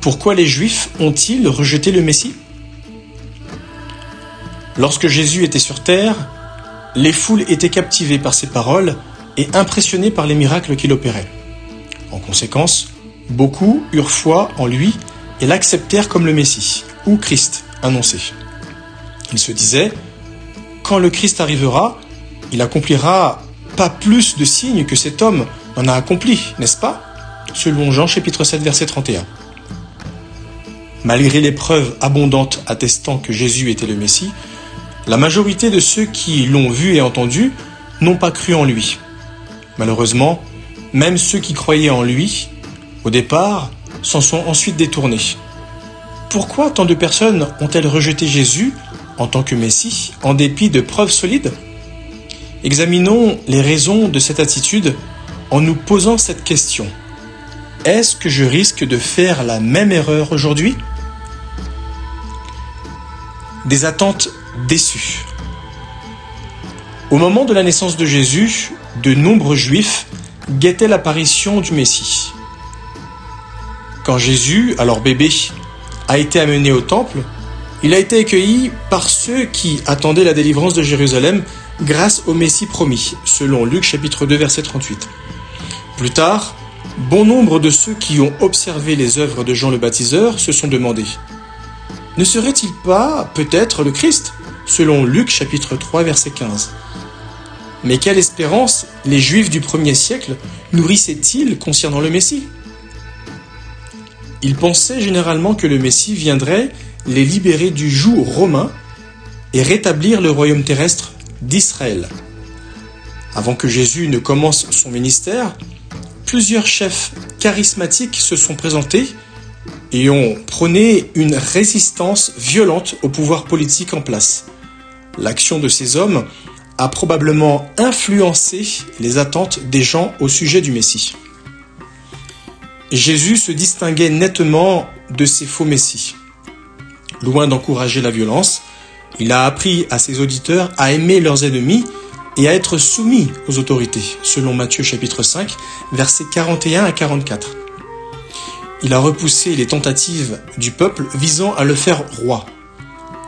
Pourquoi les Juifs ont-ils rejeté le Messie? Lorsque Jésus était sur terre, les foules étaient captivées par ses paroles et impressionnées par les miracles qu'il opérait. En conséquence, beaucoup eurent foi en lui et l'acceptèrent comme le Messie, ou Christ, annoncé. Ils se disaient, quand le Christ arrivera, il accomplira pas plus de signes que cet homme en a accompli, n'est-ce pas? Selon Jean chapitre 7, verset 31. Malgré les preuves abondantes attestant que Jésus était le Messie, la majorité de ceux qui l'ont vu et entendu n'ont pas cru en lui. Malheureusement, même ceux qui croyaient en lui, au départ, s'en sont ensuite détournés. Pourquoi tant de personnes ont-elles rejeté Jésus en tant que Messie, en dépit de preuves solides? Examinons les raisons de cette attitude en nous posant cette question. Est-ce que je risque de faire la même erreur aujourd'hui? Des attentes déçues. Au moment de la naissance de Jésus, de nombreux Juifs guettaient l'apparition du Messie. Quand Jésus, alors bébé, a été amené au temple, il a été accueilli par ceux qui attendaient la délivrance de Jérusalem grâce au Messie promis, selon Luc chapitre 2, verset 38. Plus tard, bon nombre de ceux qui ont observé les œuvres de Jean le Baptiseur se sont demandé: ne serait-il pas peut-être le Christ, selon Luc chapitre 3, verset 15. Mais quelle espérance les Juifs du 1er siècle nourrissaient-ils concernant le Messie? Ils pensaient généralement que le Messie viendrait les libérer du joug romain et rétablir le royaume terrestre d'Israël. Avant que Jésus ne commence son ministère, plusieurs chefs charismatiques se sont présentés et ont prôné une résistance violente au pouvoir politique en place. L'action de ces hommes a probablement influencé les attentes des gens au sujet du Messie. Jésus se distinguait nettement de ces faux messies. Loin d'encourager la violence, il a appris à ses auditeurs à aimer leurs ennemis et à être soumis aux autorités, selon Matthieu chapitre 5, versets 41 à 44. Il a repoussé les tentatives du peuple visant à le faire roi.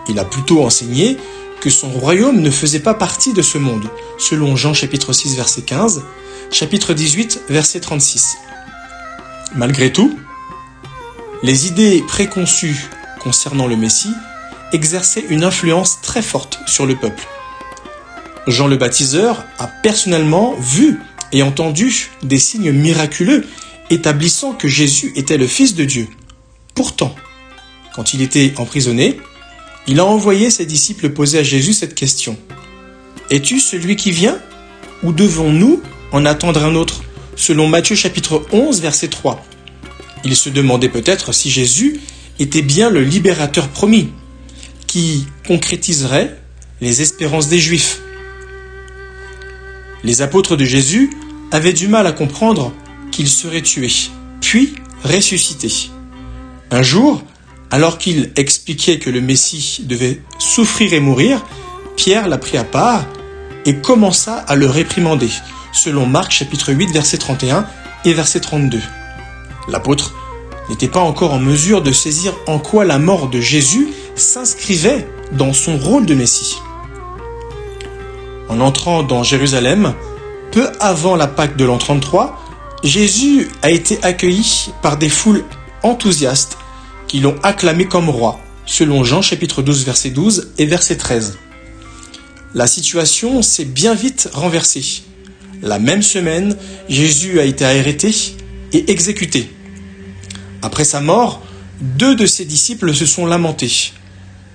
Il a plutôt enseigné que son royaume ne faisait pas partie de ce monde, selon Jean chapitre 6, verset 15, chapitre 18, verset 36. Malgré tout, les idées préconçues concernant le Messie exerçaient une influence très forte sur le peuple. Jean le Baptiseur a personnellement vu et entendu des signes miraculeux établissant que Jésus était le Fils de Dieu. Pourtant, quand il était emprisonné, il a envoyé ses disciples poser à Jésus cette question. « Es-tu celui qui vient, ou devons-nous en attendre un autre ?» Selon Matthieu chapitre 11, verset 3. Il se demandait peut-être si Jésus était bien le libérateur promis, qui concrétiserait les espérances des Juifs. Les apôtres de Jésus avaient du mal à comprendre qu'il serait tué, puis ressuscité. Un jour, alors qu'il expliquait que le Messie devait souffrir et mourir, Pierre l'a pris à part et commença à le réprimander, selon Marc chapitre 8, verset 31 et verset 32. L'apôtre n'était pas encore en mesure de saisir en quoi la mort de Jésus s'inscrivait dans son rôle de Messie. En entrant dans Jérusalem, peu avant la Pâque de l'an 33, Jésus a été accueilli par des foules enthousiastes qui l'ont acclamé comme roi, selon Jean chapitre 12, verset 12 et verset 13. La situation s'est bien vite renversée. La même semaine, Jésus a été arrêté et exécuté. Après sa mort, 2 de ses disciples se sont lamentés.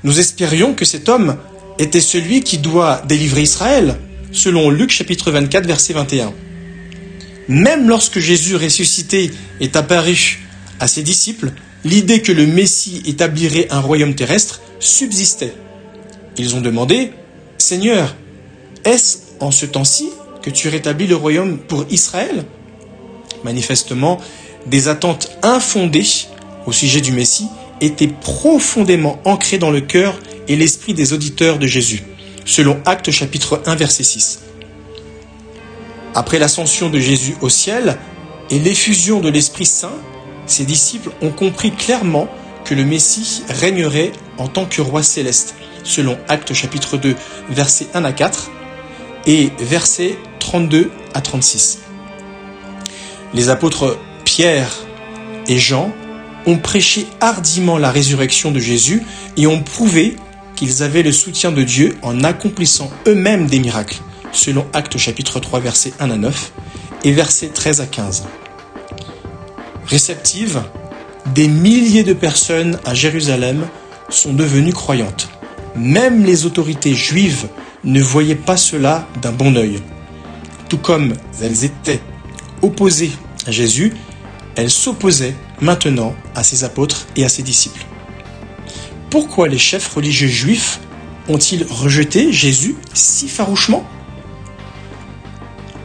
Nous espérions que cet homme était celui qui doit délivrer Israël, selon Luc chapitre 24, verset 21. Même lorsque Jésus ressuscité est apparu à ses disciples, l'idée que le Messie établirait un royaume terrestre subsistait. Ils ont demandé « Seigneur, est-ce en ce temps-ci que tu rétablis le royaume pour Israël ?» Manifestement, des attentes infondées au sujet du Messie étaient profondément ancrées dans le cœur et l'esprit des auditeurs de Jésus, selon Actes chapitre 1, verset 6. Après l'ascension de Jésus au ciel et l'effusion de l'Esprit Saint, Ses disciples ont compris clairement que le Messie régnerait en tant que roi céleste, selon Actes chapitre 2, versets 1 à 4 et versets 32 à 36. Les apôtres Pierre et Jean ont prêché hardiment la résurrection de Jésus et ont prouvé qu'ils avaient le soutien de Dieu en accomplissant eux-mêmes des miracles, selon Actes chapitre 3, versets 1 à 9 et versets 13 à 15. Réceptives, des milliers de personnes à Jérusalem sont devenues croyantes. Même les autorités juives ne voyaient pas cela d'un bon œil. Tout comme elles étaient opposées à Jésus, elles s'opposaient maintenant à ses apôtres et à ses disciples. Pourquoi les chefs religieux juifs ont-ils rejeté Jésus si farouchement ?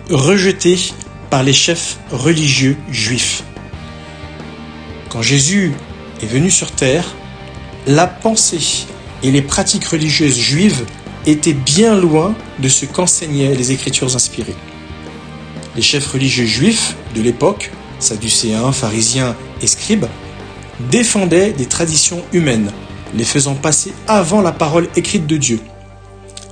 Rejeté par les chefs religieux juifs. Quand Jésus est venu sur terre, la pensée et les pratiques religieuses juives étaient bien loin de ce qu'enseignaient les Écritures inspirées. Les chefs religieux juifs de l'époque, sadducéens, pharisiens et scribes, défendaient des traditions humaines, les faisant passer avant la parole écrite de Dieu.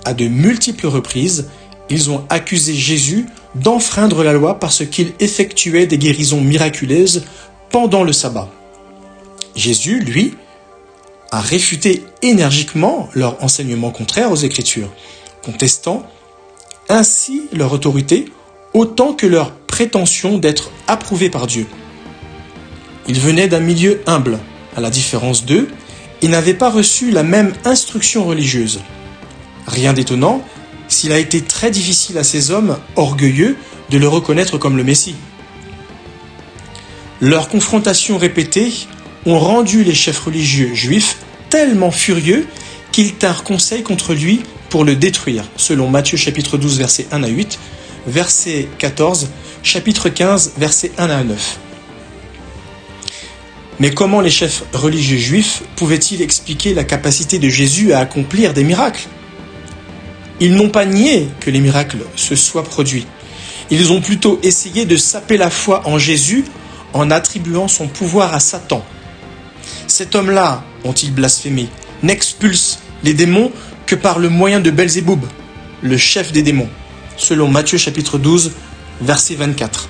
À de multiples reprises, ils ont accusé Jésus d'enfreindre la loi parce qu'il effectuait des guérisons miraculeuses pendant le sabbat. Jésus, lui, a réfuté énergiquement leur enseignement contraire aux Écritures, contestant ainsi leur autorité autant que leur prétention d'être approuvés par Dieu. Il venait d'un milieu humble, à la différence d'eux, il n'avait pas reçu la même instruction religieuse. Rien d'étonnant s'il a été très difficile à ces hommes orgueilleux de le reconnaître comme le Messie. Leurs confrontations répétées ont rendu les chefs religieux juifs tellement furieux qu'ils tinrent conseil contre lui pour le détruire, selon Matthieu chapitre 12, versets 1 à 8, verset 14, chapitre 15, versets 1 à 9. Mais comment les chefs religieux juifs pouvaient-ils expliquer la capacité de Jésus à accomplir des miracles ? Ils n'ont pas nié que les miracles se soient produits. Ils ont plutôt essayé de saper la foi en Jésus en attribuant son pouvoir à Satan. Cet homme-là, ont-ils blasphémé, n'expulse les démons que par le moyen de Belzéboub, le chef des démons, selon Matthieu chapitre 12, verset 24.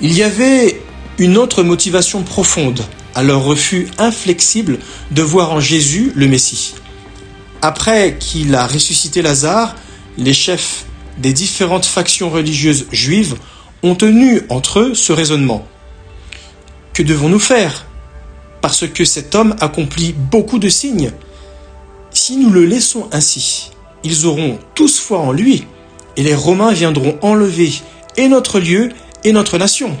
Il y avait une autre motivation profonde à leur refus inflexible de voir en Jésus le Messie. Après qu'il a ressuscité Lazare, les chefs des différentes factions religieuses juives ont tenu entre eux ce raisonnement. Que devons-nous faire ? Parce que cet homme accomplit beaucoup de signes. Si nous le laissons ainsi, ils auront tous foi en lui, et les Romains viendront enlever et notre lieu et notre nation.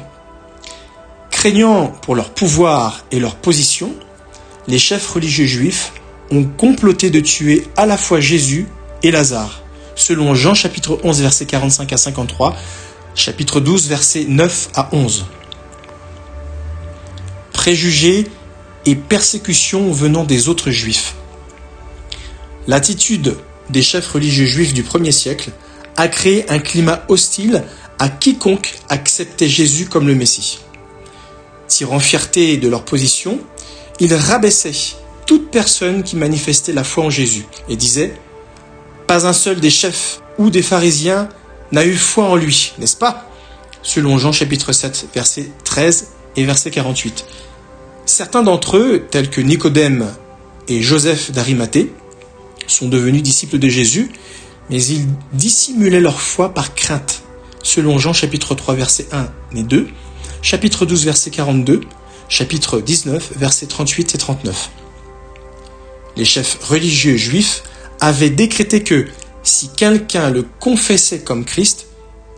Craignant pour leur pouvoir et leur position, les chefs religieux juifs ont comploté de tuer à la fois Jésus et Lazare, selon Jean chapitre 11, versets 45 à 53, chapitre 12, versets 9 à 11. Préjugés et persécutions venant des autres juifs. L'attitude des chefs religieux juifs du 1er siècle a créé un climat hostile à quiconque acceptait Jésus comme le Messie. Tirant fierté de leur position, ils rabaissaient toute personne qui manifestait la foi en Jésus et disaient « Pas un seul des chefs ou des pharisiens n'a eu foi en lui, n'est-ce pas ?» selon Jean chapitre 7, verset 13 et verset 48. Certains d'entre eux, tels que Nicodème et Joseph d'Arimathée, sont devenus disciples de Jésus, mais ils dissimulaient leur foi par crainte, selon Jean chapitre 3, verset 1 et 2, chapitre 12, verset 42, chapitre 19, versets 38 et 39. Les chefs religieux juifs avaient décrété que, si quelqu'un le confessait comme Christ,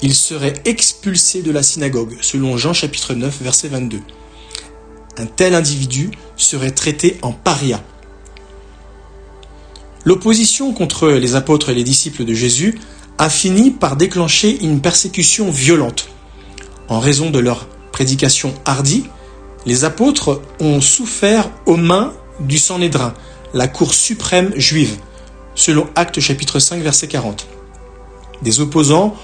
il serait expulsé de la synagogue, selon Jean chapitre 9, verset 22. Un tel individu serait traité en paria. L'opposition contre les apôtres et les disciples de Jésus a fini par déclencher une persécution violente. En raison de leur prédication hardie, les apôtres ont souffert aux mains du Sanhédrin, la cour suprême juive, selon Actes chapitre 5, verset 40. Des opposants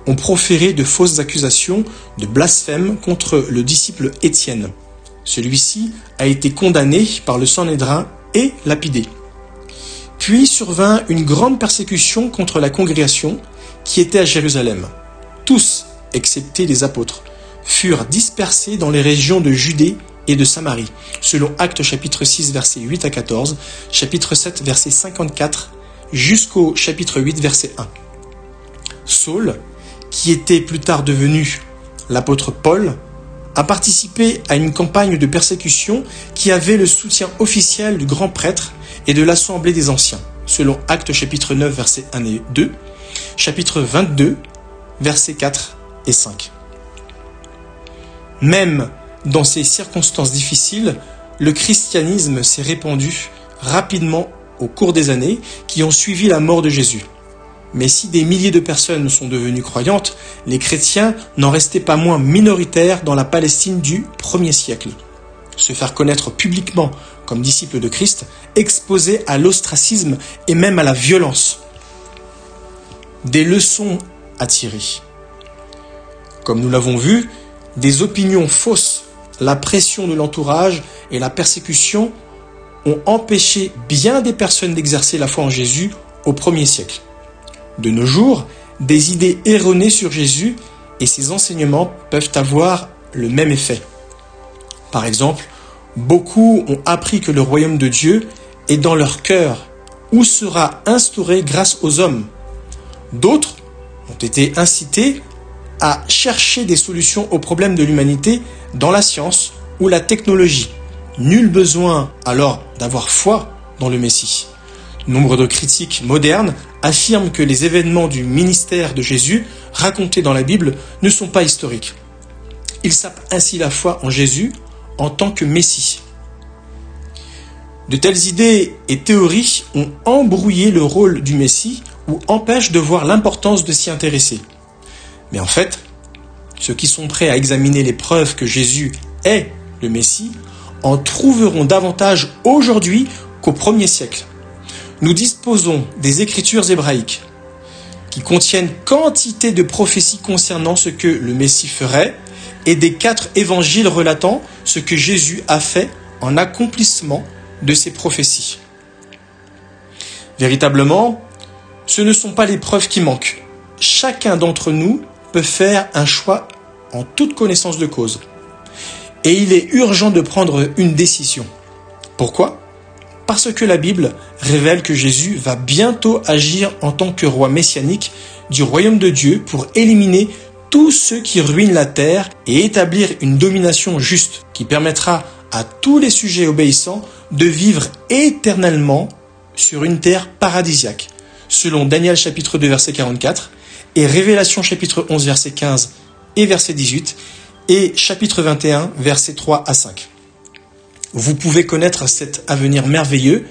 ont proféré de fausses accusations de blasphème contre le disciple Étienne. Celui-ci a été condamné par le Sanhédrin et lapidé. Puis survint une grande persécution contre la congrégation qui était à Jérusalem. Tous, excepté les apôtres, furent dispersés dans les régions de Judée et de Samarie, selon Actes chapitre 6, versets 8 à 14, chapitre 7, verset 54, jusqu'au chapitre 8, verset 1. Saul, qui était plus tard devenu l'apôtre Paul, a participé à une campagne de persécution qui avait le soutien officiel du grand prêtre et de l'Assemblée des Anciens, selon Actes chapitre 9, versets 1 et 2, chapitre 22, versets 4 et 5. Même dans ces circonstances difficiles, le christianisme s'est répandu rapidement au cours des années qui ont suivi la mort de Jésus. Mais si des milliers de personnes sont devenues croyantes, les chrétiens n'en restaient pas moins minoritaires dans la Palestine du 1er siècle. Se faire connaître publiquement comme disciple de Christ, exposé à l'ostracisme et même à la violence. Des leçons à tirer. Comme nous l'avons vu, des opinions fausses, la pression de l'entourage et la persécution ont empêché bien des personnes d'exercer la foi en Jésus au 1er siècle. De nos jours, des idées erronées sur Jésus et ses enseignements peuvent avoir le même effet. Par exemple, beaucoup ont appris que le royaume de Dieu est dans leur cœur ou sera instauré grâce aux hommes. D'autres ont été incités à chercher des solutions aux problèmes de l'humanité dans la science ou la technologie. Nul besoin alors d'avoir foi dans le Messie. Nombre de critiques modernes affirment que les événements du ministère de Jésus racontés dans la Bible ne sont pas historiques. Ils sapent ainsi la foi en Jésus en tant que Messie. De telles idées et théories ont embrouillé le rôle du Messie ou empêchent de voir l'importance de s'y intéresser. Mais en fait, ceux qui sont prêts à examiner les preuves que Jésus est le Messie en trouveront davantage aujourd'hui qu'au 1er siècle. Nous disposons des Écritures hébraïques qui contiennent quantité de prophéties concernant ce que le Messie ferait et des 4 évangiles relatant ce que Jésus a fait en accomplissement de ces prophéties. Véritablement, ce ne sont pas les preuves qui manquent. Chacun d'entre nous peut faire un choix en toute connaissance de cause. Et il est urgent de prendre une décision. Pourquoi ? Parce que la Bible révèle que Jésus va bientôt agir en tant que roi messianique du royaume de Dieu pour éliminer tous ceux qui ruinent la terre et établir une domination juste qui permettra à tous les sujets obéissants de vivre éternellement sur une terre paradisiaque, selon Daniel chapitre 2 verset 44 et Révélation chapitre 11 verset 15 et verset 18 et chapitre 21 verset 3 à 5. Vous pouvez connaître cet avenir merveilleux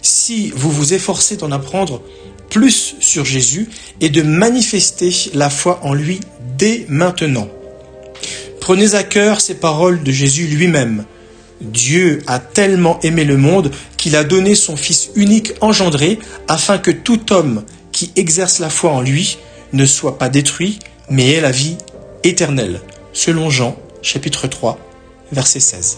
si vous vous efforcez d'en apprendre plus sur Jésus et de manifester la foi en lui dès maintenant. Prenez à cœur ces paroles de Jésus lui-même. Dieu a tellement aimé le monde qu'il a donné son Fils unique engendré afin que tout homme qui exerce la foi en lui ne soit pas détruit, mais ait la vie éternelle. Selon Jean, chapitre 3, verset 16.